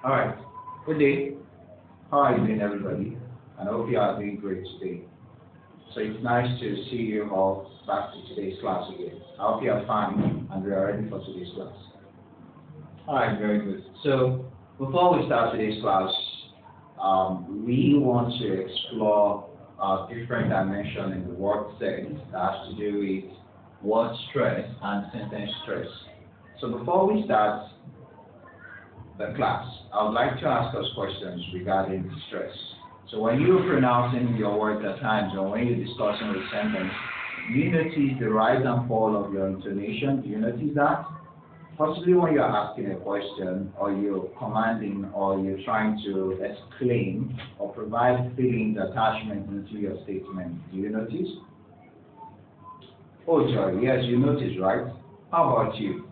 All right. Good day. How are you doing, everybody? And I hope you are doing great today. So it's nice to see you all back to today's class again. I hope you are fine and we are ready for today's class. All right, very good. So before we start today's class, we want to explore different dimension in the word sense that has to do with word stress and sentence stress. So before we start the class, I would like to ask us questions regarding stress. So when you're pronouncing your words at times or when you're discussing a sentence, do you notice the rise and fall of your intonation? Do you notice that? Possibly when you're asking a question or you're commanding or you're trying to exclaim or provide feelings attachment into your statement. Do you notice? Oh Joy, yes, you notice, right? How about you?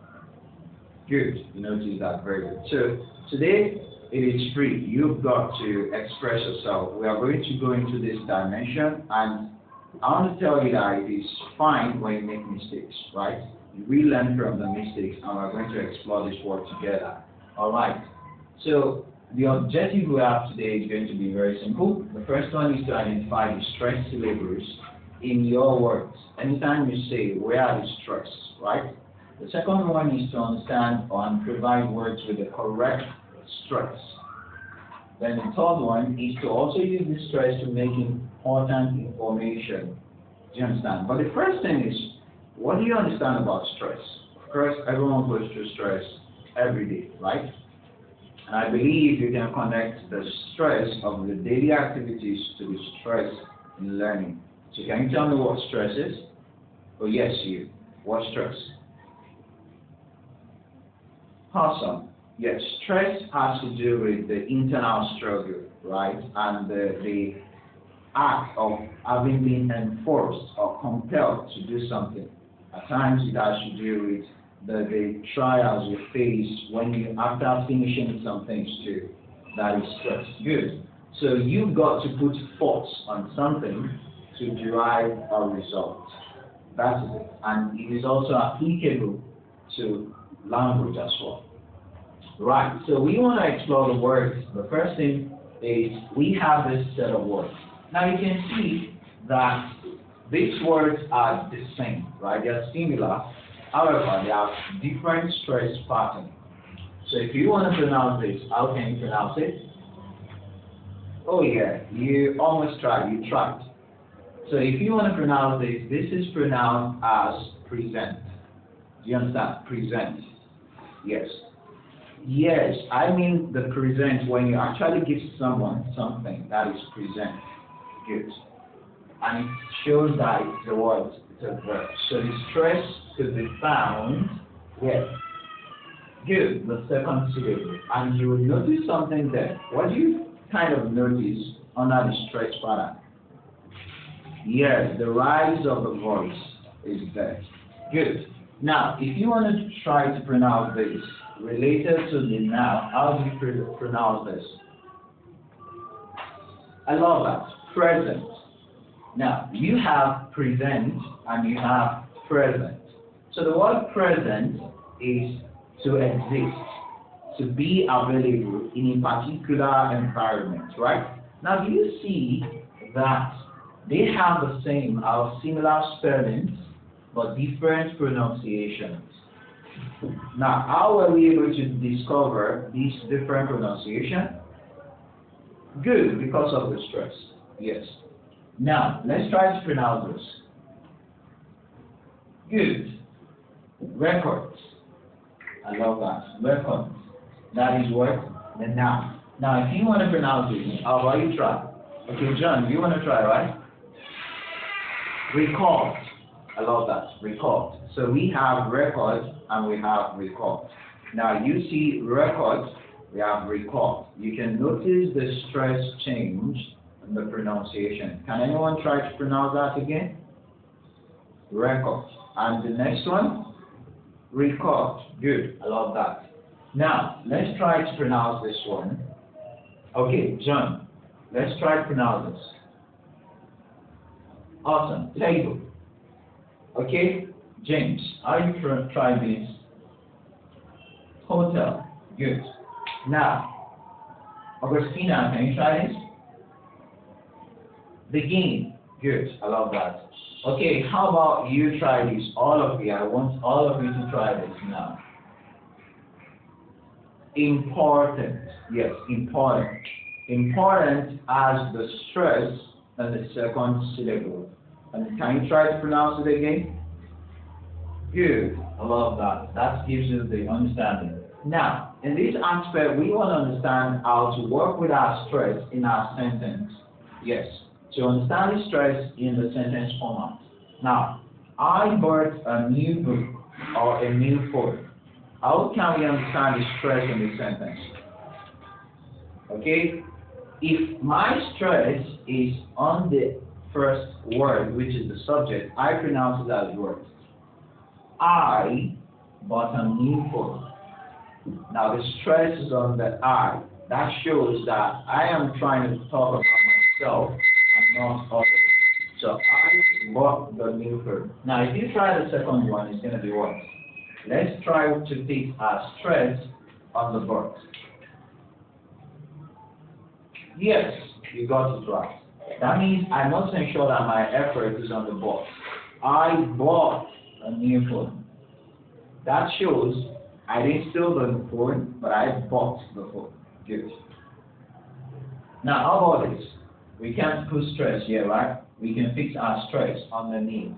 Good, you notice that, very good. So today it is free. You've got to express yourself. We are going to go into this dimension, and I want to tell you that it is fine when you make mistakes, right? We learn from the mistakes, and we're going to explore this word together. All right. So the objective we have today is going to be very simple. The first one is to identify the stress syllables in your words. Anytime you say where are the stress, right? The second one is to understand and provide words with the correct stress. Then the third one is to also use the stress to make important information. Do you understand? But the first thing is, what do you understand about stress? Of course, everyone goes through stress every day, right? And I believe you can connect the stress of the daily activities to the stress in learning. So can you tell me what stress is? Oh yes, you. What stress? Awesome. Yes, stress has to do with the internal struggle, right? And the act of having been enforced or compelled to do something. At times it has to do with the trials you face when you, after finishing some things too. That is stress. Good. So you've got to put force on something to derive a result. That's it. And it is also applicable to language as well. Right, so we want to explore the words. The first thing is we have this set of words. Now you can see that these words are the same, right? They are similar. However, they have different stress patterns. So if you want to pronounce this, how can you pronounce it? Oh yeah, you almost tried, you tried. So if you want to pronounce this is pronounced as present. Do you understand? Present. Yes. Yes, I mean the present when you actually give someone something that is present. Good. And it shows that it's a word, it's a verb. So the stress could be found where? Good, the second syllable. And you will notice something there. What do you kind of notice under the stress pattern? Yes, the rise of the voice is there. Good. Now, if you want to try to pronounce this related to the noun, how do you pronounce this? I love that. Present. Now, you have present and you have present. So the word present is to exist, to be available in a particular environment, right? Now, do you see that they have the same or similar spellings but different pronunciations? Now, how were we able to discover these different pronunciations? Good, because of the stress. Yes. Now, let's try to pronounce this. Good. Records. I love that. Records. That is what? The noun. Now, if you want to pronounce it, how about you try? Okay, John, you want to try, right? Record. I love that. Record. So we have record and we have record. Now you see record, we have record. You can notice the stress change in the pronunciation. Can anyone try to pronounce that again? Record. And the next one? Record. Good. I love that. Now let's try to pronounce this one. Okay, John, let's try to pronounce this. Awesome. Table. Okay, James, how you try this? Hotel. Good. Now, Augustina, can you try this? Begin. Good. I love that. Okay, how about you try this? All of you. I want all of you to try this now. Important. Yes, important. Important as the stress and the second syllable. And can you try to pronounce it again? Good. I love that. That gives you the understanding. Now, in this aspect, we want to understand how to work with our stress in our sentence. Yes. To understand the stress in the sentence format. Now, I bought a new book or a new phone. How can we understand the stress in the sentence? Okay? If my stress is on the first word, which is the subject, I pronounce it as word. I bought a new phone. Now the stress is on the I. That shows that I am trying to talk about myself and not others. So I bought the new phone. Now if you try the second one, it's going to be what? Let's try to pick our stress on the board. Yes, you got it right. That means I must ensure that my effort is on the board. I bought a new phone. That shows I didn't steal the phone, but I bought the phone. Good. Now, how about this? We can't put stress here, right? We can fix our stress underneath.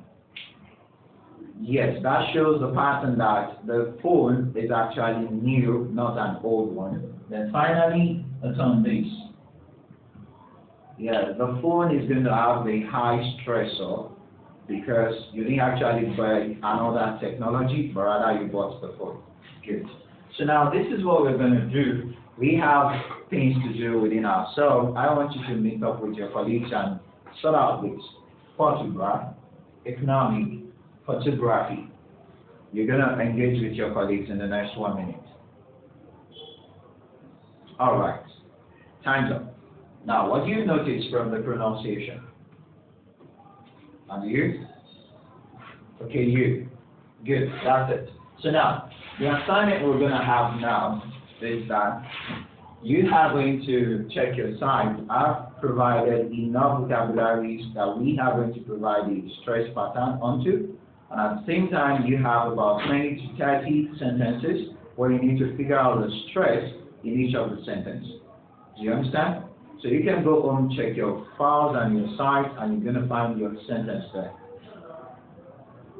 Yes, that shows the pattern that the phone is actually new, not an old one. Then finally, it's on this. Yeah, the phone is going to have the high stressor because you didn't actually buy another technology, but rather you bought the phone. Good. So now this is what we're going to do. We have things to do within ourselves. I want you to meet up with your colleagues and sort out this. Photograph, economic, photography. You're going to engage with your colleagues in the next 1 minute. All right. Time's up. Now, what do you notice from the pronunciation? And you? Okay, you. Good, that's it. So now, the assignment we're going to have now is that you are going to check your site. I've provided enough vocabularies that we are going to provide the stress pattern onto. And at the same time, you have about 20 to 30 sentences where you need to figure out the stress in each of the sentences. Do you understand? So you can go home, check your files and your site, and you're going to find your sentence there.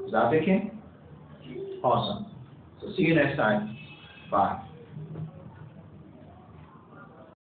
Is that okay? Awesome. So see you next time. Bye.